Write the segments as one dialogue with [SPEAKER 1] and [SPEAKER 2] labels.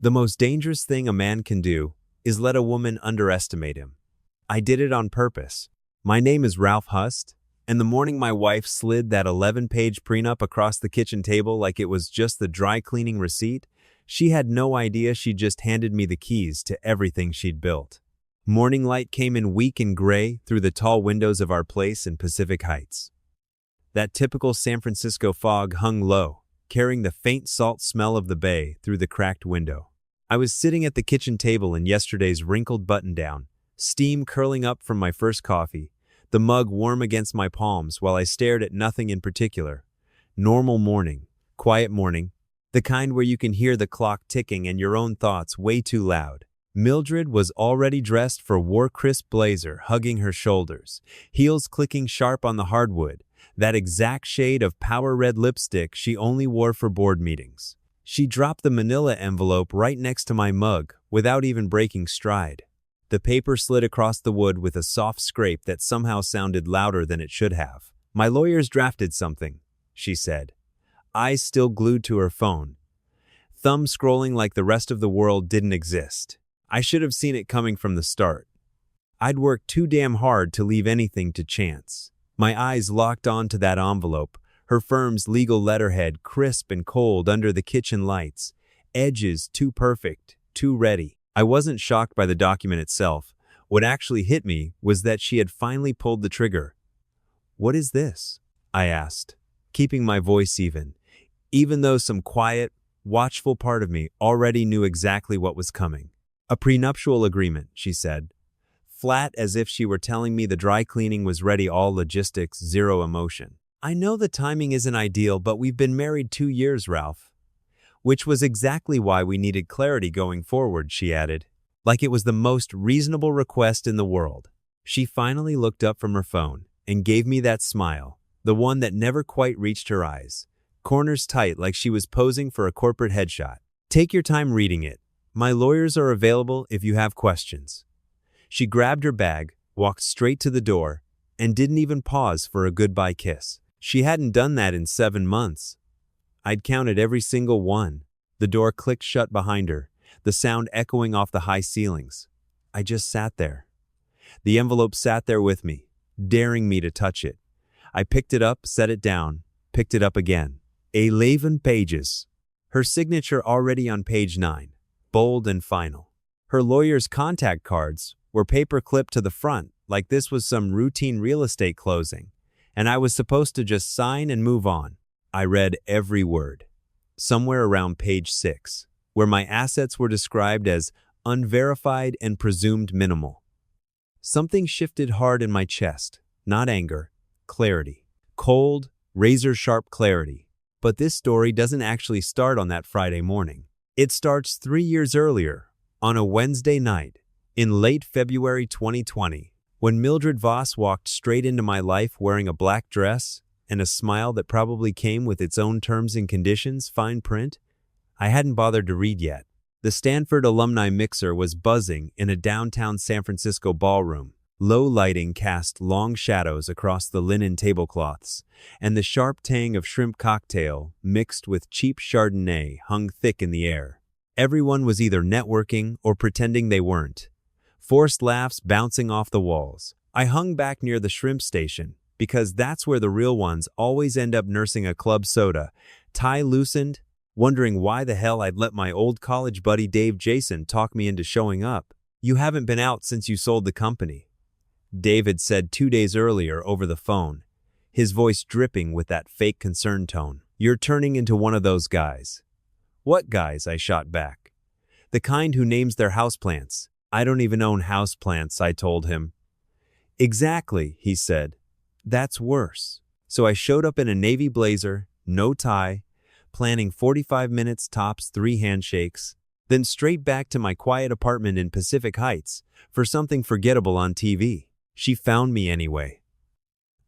[SPEAKER 1] The most dangerous thing a man can do is let a woman underestimate him. I did it on purpose. My name is Ralph Hust, and the morning my wife slid that 11-page prenup across the kitchen table like it was just the dry cleaning receipt, she had no idea she just handed me the keys to everything she'd built. Morning light came in weak and gray through the tall windows of our place in Pacific Heights. That typical San Francisco fog hung low, carrying the faint salt smell of the bay through the cracked window. I was sitting at the kitchen table in yesterday's wrinkled button-down, steam curling up from my first coffee, the mug warm against my palms while I stared at nothing in particular. Normal morning, quiet morning, the kind where you can hear the clock ticking and your own thoughts way too loud. Mildred was already dressed for war-crisp blazer, hugging her shoulders, heels clicking sharp on the hardwood, that exact shade of power red lipstick she only wore for board meetings. She dropped the manila envelope right next to my mug without even breaking stride. The paper slid across the wood with a soft scrape that somehow sounded louder than it should have. "My lawyers drafted something," she said, eyes still glued to her phone, thumb scrolling like the rest of the world didn't exist. I should have seen it coming from the start. I'd worked too damn hard to leave anything to chance. My eyes locked onto that envelope, her firm's legal letterhead crisp and cold under the kitchen lights, edges too perfect, too ready. I wasn't shocked by the document itself. What actually hit me was that she had finally pulled the trigger. "What is this?" I asked, keeping my voice even though some quiet, watchful part of me already knew exactly what was coming. "A prenuptial agreement," she said, flat as if she were telling me the dry cleaning was ready, all logistics, zero emotion. "I know the timing isn't ideal, but we've been married 2 years, Ralph." Which was exactly why we needed clarity going forward, she added, like it was the most reasonable request in the world. She finally looked up from her phone and gave me that smile, the one that never quite reached her eyes, corners tight like she was posing for a corporate headshot. "Take your time reading it. My lawyers are available if you have questions." She grabbed her bag, walked straight to the door, and didn't even pause for a goodbye kiss. She hadn't done that in 7 months. I'd counted every single one. The door clicked shut behind her, the sound echoing off the high ceilings. I just sat there. The envelope sat there with me, daring me to touch it. I picked it up, set it down, picked it up again. 11 pages. Her signature already on page 9, bold and final. Her lawyer's contact cards were paper clipped to the front like this was some routine real estate closing, and I was supposed to just sign and move on. I read every word. Somewhere around page 6, where my assets were described as unverified and presumed minimal. Something shifted hard in my chest, not anger, clarity. Cold, razor-sharp clarity. But this story doesn't actually start on that Friday morning. It starts 3 years earlier, on a Wednesday night, in late February 2020, when Mildred Voss walked straight into my life wearing a black dress and a smile that probably came with its own terms and conditions, fine print, I hadn't bothered to read yet. The Stanford alumni mixer was buzzing in a downtown San Francisco ballroom. Low lighting cast long shadows across the linen tablecloths, and the sharp tang of shrimp cocktail mixed with cheap Chardonnay hung thick in the air. Everyone was either networking or pretending they weren't. Forced laughs bouncing off the walls. I hung back near the shrimp station, because that's where the real ones always end up nursing a club soda, tie loosened, wondering why the hell I'd let my old college buddy Dave Jason talk me into showing up. "You haven't been out since you sold the company," Dave had said 2 days earlier over the phone, his voice dripping with that fake concern tone. "You're turning into one of those guys." "What guys?" I shot back. "The kind who names their houseplants." "I don't even own houseplants," I told him. "Exactly," he said. "That's worse." So I showed up in a navy blazer, no tie, planning 45 minutes tops, 3 handshakes, then straight back to my quiet apartment in Pacific Heights for something forgettable on TV. She found me anyway.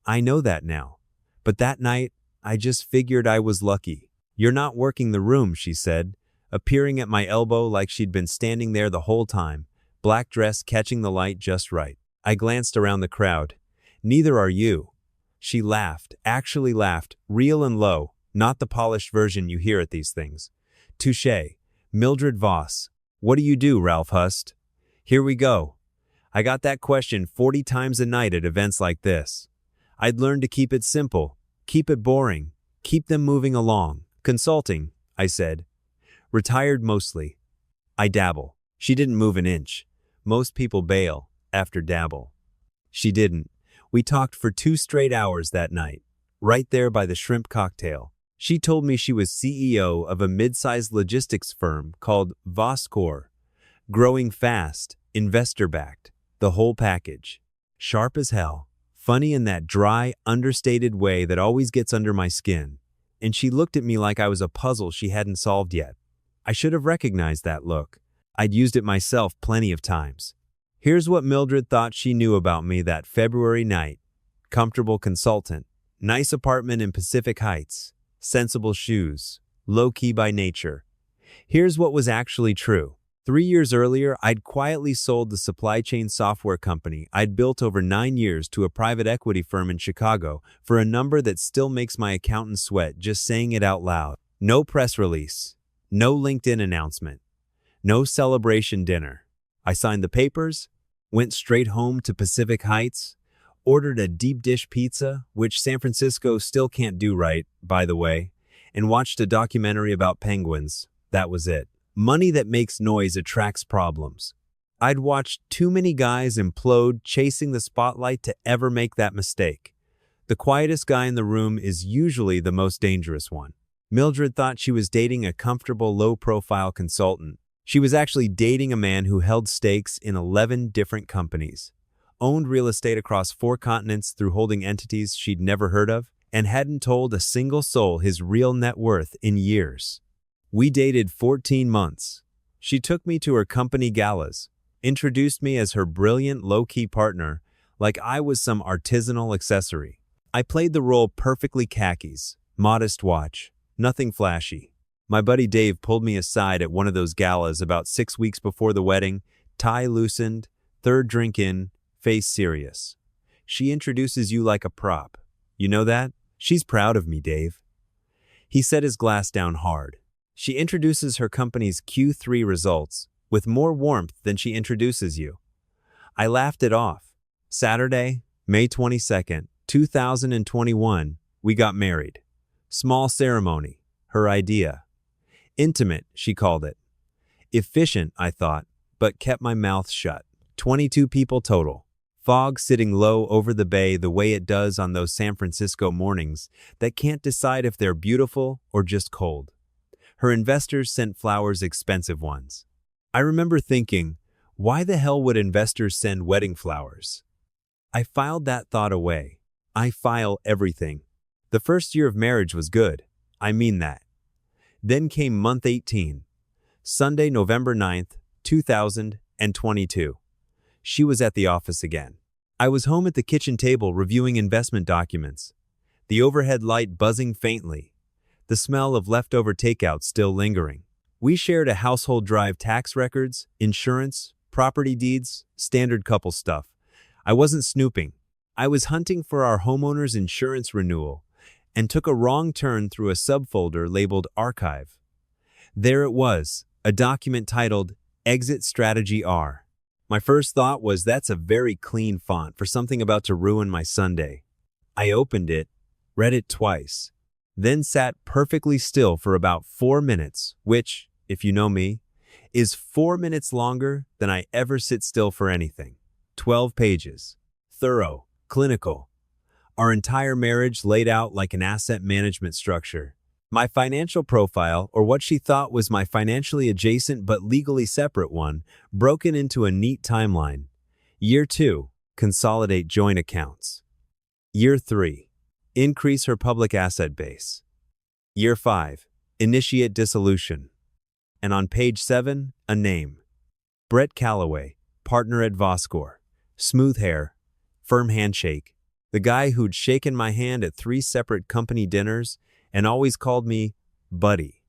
[SPEAKER 1] I know that now, but that night, I just figured I was lucky. "You're not working the room," she said, appearing at my elbow like she'd been standing there the whole time, black dress catching the light just right. I glanced around the crowd. "Neither are you." She laughed, actually laughed, real and low, not the polished version you hear at these things. "Touché. Mildred Voss. What do you do, Ralph Hust? Here we go. I got that question 40 times a night at events like this. I'd learned to keep it simple, keep it boring, keep them moving along. Consulting, I said. Retired mostly. I dabble. She didn't move an inch. Most people bail after dabble. She didn't. We talked for 2 straight hours that night, right there by the shrimp cocktail. She told me she was CEO of a mid-sized logistics firm called Voskor, growing fast, investor-backed, the whole package. Sharp as hell, funny in that dry, understated way that always gets under my skin. And she looked at me like I was a puzzle she hadn't solved yet. I should have recognized that look. I'd used it myself plenty of times. Here's what Mildred thought she knew about me that February night. Comfortable consultant, nice apartment in Pacific Heights, sensible shoes, low-key by nature. Here's what was actually true. 3 years earlier, I'd quietly sold the supply chain software company I'd built over 9 years to a private equity firm in Chicago for a number that still makes my accountant sweat just saying it out loud. No press release, no LinkedIn announcement, no celebration dinner. I signed the papers, went straight home to Pacific Heights, ordered a deep dish pizza, which San Francisco still can't do right, by the way, and watched a documentary about penguins. That was it. Money that makes noise attracts problems. I'd watched too many guys implode chasing the spotlight to ever make that mistake. The quietest guy in the room is usually the most dangerous one. Mildred thought she was dating a comfortable, low-profile consultant. She was actually dating a man who held stakes in 11 different companies, owned real estate across 4 continents through holding entities she'd never heard of, and hadn't told a single soul his real net worth in years. We dated 14 months. She took me to her company galas, introduced me as her brilliant low-key partner like I was some artisanal accessory. I played the role perfectly khakis, modest watch, nothing flashy. My buddy Dave pulled me aside at one of those galas about 6 weeks before the wedding, tie loosened, 3rd drink in, face serious. She introduces you like a prop. You know that? She's proud of me, Dave. He set his glass down hard. She introduces her company's Q3 results with more warmth than she introduces you. I laughed it off. Saturday, May 22nd, 2021, we got married. Small ceremony, her idea. Intimate, she called it. Efficient, I thought, but kept my mouth shut. 22 people total. Fog sitting low over the bay the way it does on those San Francisco mornings that can't decide if they're beautiful or just cold. Her investors sent flowers, expensive ones. I remember thinking, why the hell would investors send wedding flowers? I filed that thought away. I file everything. The first year of marriage was good. I mean that. Then came month 18, Sunday, November 9th, 2022. She was at the office again. I was home at the kitchen table reviewing investment documents, the overhead light buzzing faintly, the smell of leftover takeout still lingering. We shared a household drive, tax records, insurance, property deeds, standard couple stuff. I wasn't snooping. I was hunting for our homeowner's insurance renewal and took a wrong turn through a subfolder labeled Archive. There it was, a document titled Exit Strategy R. My first thought was that's a very clean font for something about to ruin my Sunday. I opened it, read it twice, then sat perfectly still for about 4 minutes, which, if you know me, is 4 minutes longer than I ever sit still for anything. 12 pages. Thorough, clinical. Our entire marriage laid out like an asset management structure. My financial profile, or what she thought was my financially adjacent but legally separate one, broken into a neat timeline. Year 2, consolidate joint accounts. Year 3, increase her public asset base. Year 5, initiate dissolution. And on page 7, a name. Brett Calloway, partner at Voskor. Smooth hair, firm handshake. The guy who'd shaken my hand at 3 separate company dinners and always called me buddy.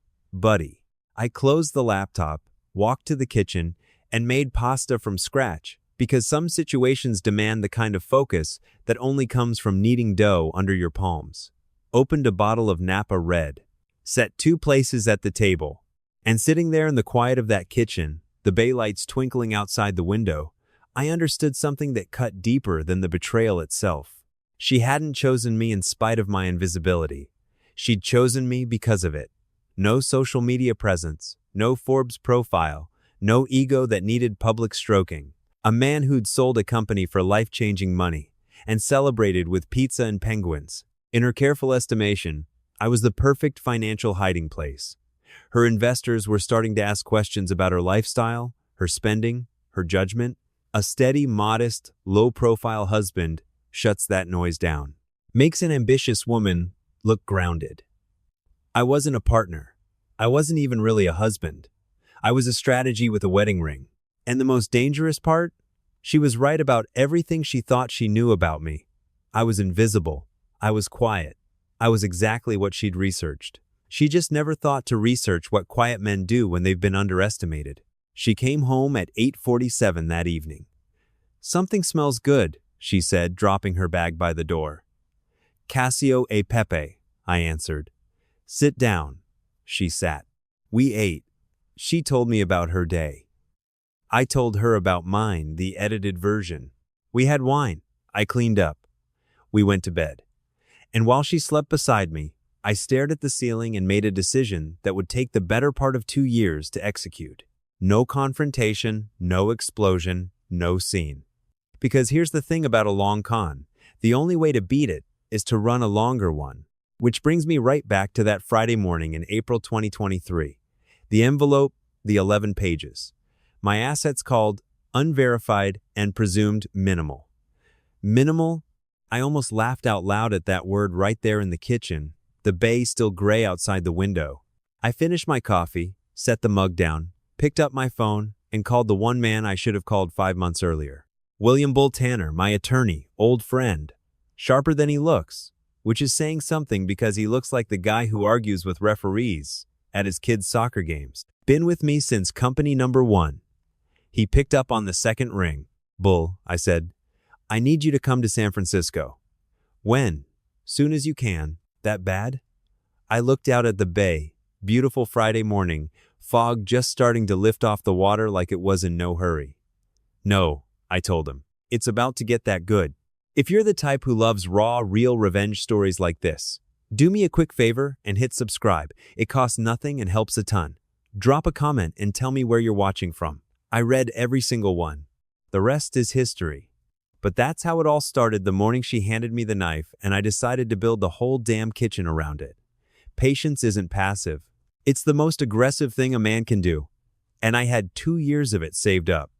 [SPEAKER 1] I closed the laptop, walked to the kitchen, and made pasta from scratch because some situations demand the kind of focus that only comes from kneading dough under your palms. Opened a bottle of Napa Red. Set 2 places at the table. And sitting there in the quiet of that kitchen, the bay lights twinkling outside the window, I understood something that cut deeper than the betrayal itself. She hadn't chosen me in spite of my invisibility. She'd chosen me because of it. No social media presence, no Forbes profile, no ego that needed public stroking. A man who'd sold a company for life-changing money and celebrated with pizza and penguins. In her careful estimation, I was the perfect financial hiding place. Her investors were starting to ask questions about her lifestyle, her spending, her judgment. A steady, modest, low-profile husband shuts that noise down. Makes an ambitious woman look grounded. I wasn't a partner. I wasn't even really a husband. I was a strategy with a wedding ring. And the most dangerous part? She was right about everything she thought she knew about me. I was invisible. I was quiet. I was exactly what she'd researched. She just never thought to research what quiet men do when they've been underestimated. She came home at 8:47 that evening. "Something smells good," she said, dropping her bag by the door. "Cassio e pepe," I answered. "Sit down." She sat. We ate. She told me about her day. I told her about mine, the edited version. We had wine. I cleaned up. We went to bed. And while she slept beside me, I stared at the ceiling and made a decision that would take the better part of 2 years to execute. No confrontation, no explosion, no scene. Because here's the thing about a long con. The only way to beat it is to run a longer one. Which brings me right back to that Friday morning in April 2023. The envelope, the 11 pages. My assets called unverified and presumed minimal. Minimal? I almost laughed out loud at that word right there in the kitchen, the bay still gray outside the window. I finished my coffee, set the mug down, picked up my phone, and called the one man I should have called 5 months earlier. William Bull Tanner, my attorney, old friend. Sharper than he looks, which is saying something because he looks like the guy who argues with referees at his kids' soccer games. Been with me since company number 1. He picked up on the second ring. "Bull," I said, "I need you to come to San Francisco." "When?" "Soon as you can." "That bad?" I looked out at the bay, beautiful Friday morning, fog just starting to lift off the water like it was in no hurry. "No," I told him. "It's about to get that good." If you're the type who loves raw, real revenge stories like this, do me a quick favor and hit subscribe. It costs nothing and helps a ton. Drop a comment and tell me where you're watching from. I read every single one. The rest is history. But that's how it all started the morning she handed me the knife and I decided to build the whole damn kitchen around it. Patience isn't passive. It's the most aggressive thing a man can do. And I had 2 years of it saved up.